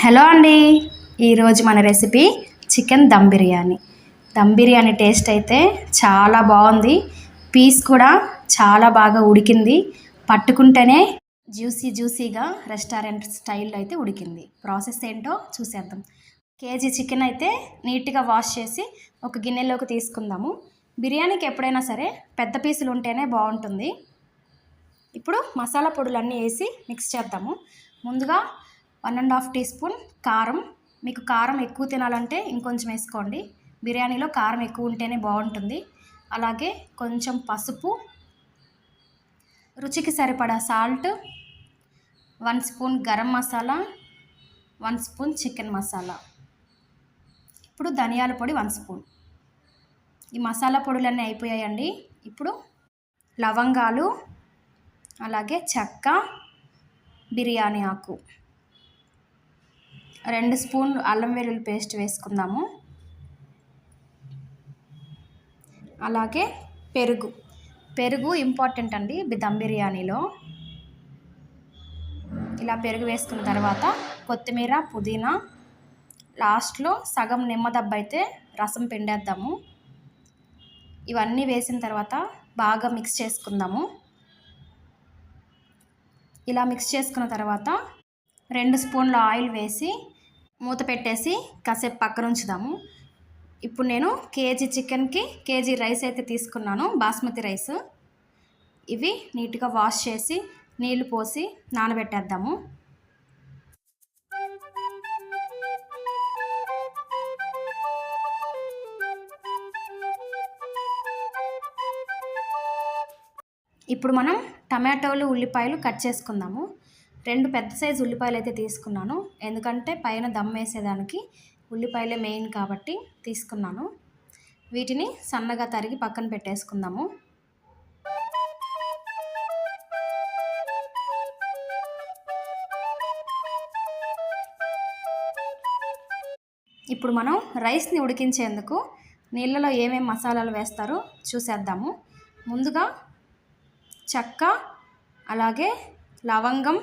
Hello అండి. ఈరోజు మన recipe chicken dum biryani. Dum biryani taste అయితే చాలా బాగుంది. పీస్ కూడా చాలా బాగా ఉడికింది. పట్టుకుంటేనే జ్యూసీగా రెస్టారెంట్ స్టైల్లో అయితే ఉడికింది. ప్రాసెస్ ఏంటో చూసేద్దాం. కేజీ చికెన్ అయితే నీట్గా వాష్ చేసి ఒక గిన్నెలోకి తీసుకుందాము. బిర్యానీకి ఎప్పుడైనా సరే పెద్ద పీసులు ఉంటేనే బాగుంటుంది. ఇప్పుడు మసాలా పొడులన్నీ వేసి మిక్స్ చేద్దాము. ముందుగా 1.5 టీ స్పూన్ కారం. మీకు కారం ఎక్కువ తినాలంటే ఇంకొంచెం వేసుకోండి. బిర్యానీలో కారం ఎక్కువ ఉంటేనే బాగుంటుంది. అలాగే కొంచెం పసుపు, రుచికి సరిపడా salt, 1 spoon garam masala, 1 spoon chicken masala. ఇప్పుడు ధనియాల పొడి 1 స్పూన్. ఈ మసాలా పొడులన్నీ అయిపోయాయండి. ఇప్పుడు లవంగాలు, అలాగే చెక్క, బిర్యానీ ఆకు, 2 స్పూన్లు అల్లం వెల్లుల్లి పేస్ట్ వేసుకుందాము. అలాగే పెరుగు ఇంపార్టెంట్ అండి దమ్ బిర్యానీలో. ఇలా పెరుగు వేసుకున్న తర్వాత కొత్తిమీర, పుదీనా, లాస్ట్లో సగం నిమ్మదబ్బ అయితే రసం పిండేద్దాము. ఇవన్నీ వేసిన తర్వాత బాగా మిక్స్ చేసుకుందాము. ఇలా మిక్స్ చేసుకున్న తర్వాత 2 స్పూన్ల ఆయిల్ వేసి మూత పెట్టేసి కాసేపు పక్కన ఉంచుదాము. ఇప్పుడు నేను కేజీ చికెన్కి కేజీ రైస్ అయితే తీసుకున్నాను, బాస్మతి రైస్. ఇవి నీట్గా వాష్ చేసి నీళ్లు పోసి నానబెట్టేద్దాము. ఇప్పుడు మనం టమాటోలు, ఉల్లిపాయలు కట్ చేసుకుందాము. 2 పెద్ద సైజు ఉల్లిపాయలు అయితే తీసుకున్నాను. ఎందుకంటే పైన దమ్ వేసేదానికి ఉల్లిపాయలే మెయిన్ కాబట్టి తీసుకున్నాను. వీటిని సన్నగా తరిగి పక్కన పెట్టేసుకుందాము. ఇప్పుడు మనం రైస్ని ఉడికించేందుకు నీళ్ళలో ఏమేమి మసాలాలు వేస్తారో చూసేద్దాము. ముందుగా చెక్క, అలాగే లవంగం,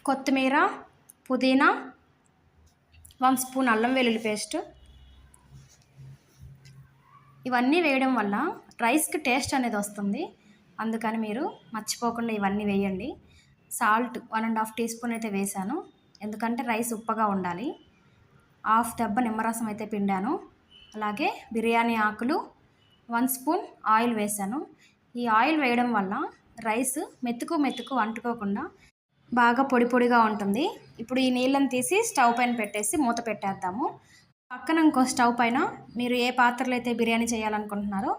కొత్తిమీర, పుదీనా, 1 స్పూన్ అల్లం వెల్లుల్లి పేస్ట్. ఇవన్నీ వేయడం వల్ల రైస్కి టేస్ట్ అనేది వస్తుంది. అందుకని మీరు మర్చిపోకుండా ఇవన్నీ వేయండి. సాల్ట్ 1.5 టీ స్పూన్ అయితే వేసాను, ఎందుకంటే రైస్ ఉప్పగా ఉండాలి. 1/2 దెబ్బ నిమ్మరసం అయితే పిండాను. అలాగే బిర్యానీ ఆకులు, 1 స్పూన్ ఆయిల్ వేసాను. ఈ ఆయిల్ వేయడం వల్ల రైస్ మెతుకు అంటుకోకుండా బాగా పొడిగా ఉంటుంది. ఇప్పుడు ఈ నీళ్ళని తీసి స్టవ్ పైన పెట్టేసి మూత పెట్టేద్దాము. పక్కన ఇంకో స్టవ్ పైన మీరు ఏ పాత్రలో అయితే బిర్యానీ చేయాలనుకుంటున్నారో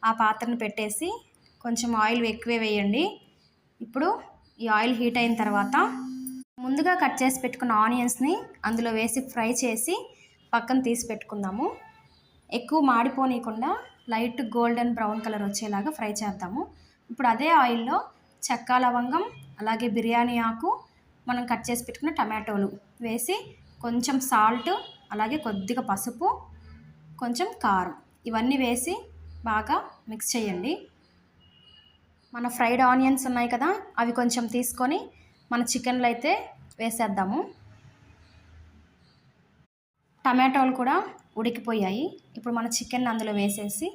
ఆ పాత్రను పెట్టేసి కొంచెం ఆయిల్ ఎక్కువే వేయండి. ఇప్పుడు ఈ ఆయిల్ హీట్ అయిన తర్వాత ముందుగా కట్ చేసి పెట్టుకున్న ఆనియన్స్ని అందులో వేసి ఫ్రై చేసి పక్కన తీసి పెట్టుకుందాము. ఎక్కువ మాడిపోనీయకుండా లైట్ గోల్డెన్ బ్రౌన్ కలర్ వచ్చేలాగా ఫ్రై చేద్దాము. ఇప్పుడు అదే ఆయిల్లో చెక్క, లవంగం, అలాగే బిర్యానీ ఆకు, మనం కట్ చేసి పెట్టుకున్న టమాటోలు వేసి కొంచెం సాల్ట్, అలాగే కొద్దిగా పసుపు, కొంచెం కారం, ఇవన్నీ వేసి బాగా మిక్స్ చేయండి. మన ఫ్రైడ్ ఆనియన్స్ ఉన్నాయి కదా, అవి కొంచెం తీసుకొని మన చికెన్లో అయితే వేసేద్దాము. టమాటోలు కూడా ఉడికిపోయాయి. ఇప్పుడు మన చికెన్ అందులో వేసేసి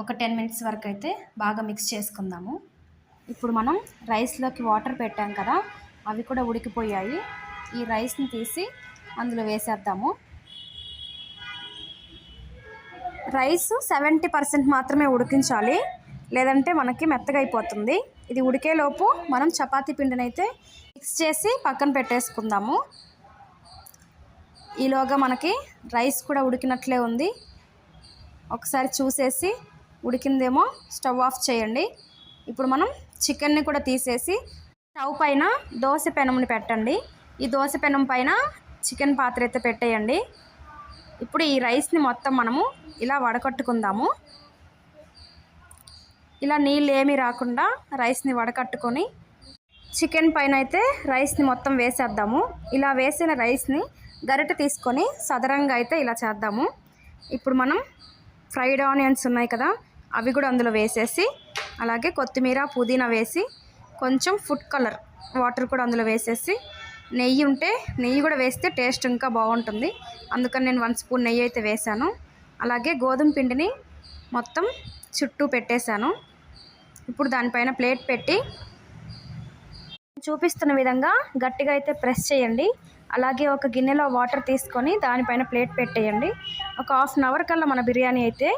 ఒక 10 మినిట్స్ వరకు అయితే బాగా మిక్స్ చేసుకుందాము. ఇప్పుడు మనం రైస్లోకి వాటర్ పెట్టాం కదా, అవి కూడా ఉడికిపోయాయి. ఈ రైస్ని తీసి అందులో వేసేద్దాము. రైస్ 70% మాత్రమే ఉడికించాలి, లేదంటే మనకి మెత్తగా అయిపోతుంది. ఇది ఉడికేలోపు మనం చపాతీ పిండిని అయితే మిక్స్ చేసి పక్కన పెట్టేసుకుందాము. ఈలోగా మనకి రైస్ కూడా ఉడికినట్లే ఉంది. ఒకసారి చూసేసి ఉడికిందేమో స్టవ్ ఆఫ్ చేయండి. ఇప్పుడు మనం చికెన్ని కూడా తీసేసి స్టవ్ పైన దోశ పెనంని పెట్టండి. ఈ దోశ పెనం పైన చికెన్ పాత్ర అయితే పెట్టేయండి. ఇప్పుడు ఈ రైస్ని మొత్తం మనము ఇలా వడకట్టుకుందాము. ఇలా నీళ్ళు ఏమీ రాకుండా రైస్ని వడకట్టుకొని చికెన్ పైన అయితే రైస్ని మొత్తం వేసేద్దాము. ఇలా వేసిన రైస్ని గరిటె తీసుకొని సదరంగా అయితే ఇలా చేద్దాము. ఇప్పుడు మనం ఫ్రైడ్ ఆనియన్స్ ఉన్నాయి కదా, అవి కూడా అందులో వేసేసి, అలాగే కొత్తిమీర, పుదీనా వేసి కొంచెం ఫుడ్ కలర్ వాటర్ కూడా అందులో వేసేసి నెయ్యి ఉంటే నెయ్యి కూడా వేస్తే టేస్ట్ ఇంకా బాగుంటుంది. అందుకని నేను 1 స్పూన్ నెయ్యి అయితే వేసాను. అలాగే గోధుమ పిండిని మొత్తం చుట్టూ పెట్టేశాను. ఇప్పుడు దానిపైన ప్లేట్ పెట్టి చూపిస్తున్న విధంగా గట్టిగా అయితే ప్రెస్ చేయండి. అలాగే ఒక గిన్నెలో వాటర్ తీసుకొని దానిపైన ప్లేట్ పెట్టేయండి. ఒక 1/2 అవర్ కల్లా మన బిర్యానీ అయితే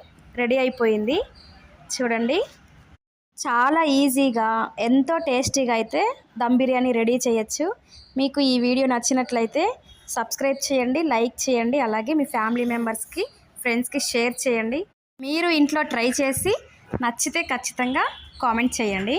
రెడీ అయిపోయింది. చూడండి, చాలా ఈజీగా ఎంతో టేస్టీగా అయితే దమ్ బిర్యానీ రెడీ చేయొచ్చు. మీకు ఈ వీడియో నచ్చినట్లయితే సబ్స్క్రైబ్ చేయండి, లైక్ చేయండి. అలాగే మీ ఫ్యామిలీ మెంబర్స్కి, ఫ్రెండ్స్కి షేర్ చేయండి. మీరు ఇంట్లో ట్రై చేసి నచ్చితే ఖచ్చితంగా కామెంట్ చేయండి.